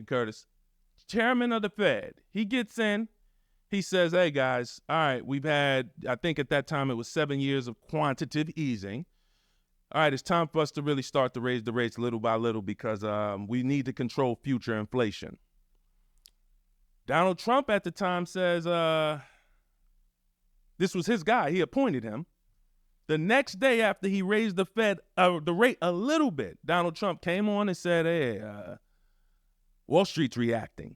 Curtis, chairman of the Fed, he gets in. He says, hey, guys, all right, we've had, I think at that time it was 7 years of quantitative easing. All right, it's time for us to really start to raise the rates little by little because we need to control future inflation. Donald Trump at the time says this was his guy. He appointed him. The next day after he raised the Fed, the rate a little bit, Donald Trump came on and said, hey, Wall Street's reacting.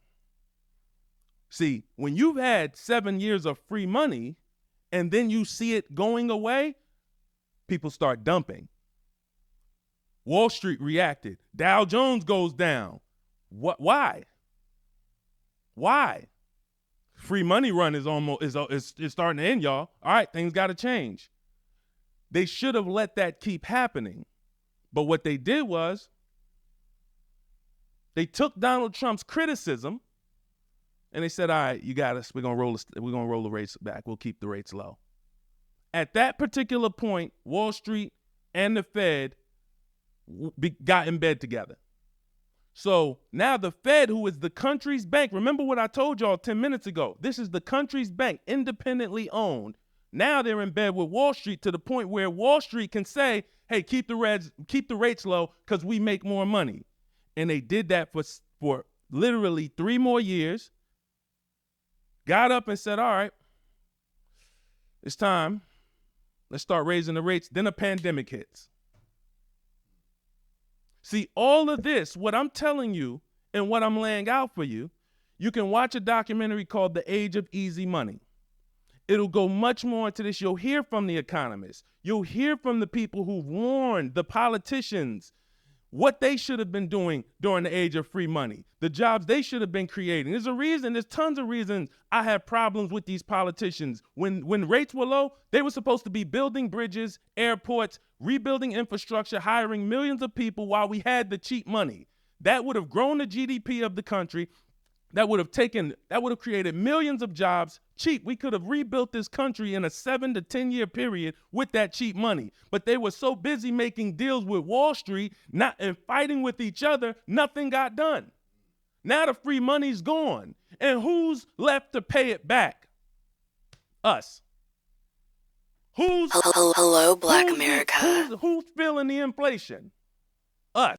See, when you've had 7 years of free money and then you see it going away, people start dumping. Wall Street reacted. Dow Jones goes down. What? Why? Why? Free money run is starting to end, y'all. All right, things got to change. They should have let that keep happening. But what they did was they took Donald Trump's criticism and they said, all right, you got us. We're gonna roll the rates back. We'll keep the rates low. At that particular point, Wall Street and the Fed got in bed together. So now the Fed, who is the country's bank, remember what I told y'all 10 minutes ago. This is the country's bank, independently owned. Now they're in bed with Wall Street to the point where Wall Street can say, hey, keep the rates low because we make more money. And they did that for literally 3 more years. Got up and said, all right, it's time. Let's start raising the rates. Then a pandemic hits. See, all of this, what I'm telling you and what I'm laying out for you, you can watch a documentary called The Age of Easy Money. It'll go much more into this. You'll hear from the economists. You'll hear from the people who've warned the politicians what they should have been doing during the age of free money, the jobs they should have been creating. There's tons of reasons I have problems with these politicians. When rates were low, they were supposed to be building bridges, airports, rebuilding infrastructure, hiring millions of people while we had the cheap money. That would have grown the GDP of the country. That would have created millions of jobs cheap. We could have rebuilt this country in a 7 to 10 year period with that cheap money. But they were so busy making deals with Wall Street and fighting with each other, nothing got done. Now the free money's gone. And who's left to pay it back? Us. Hello, Black America. Who's feeling the inflation? Us.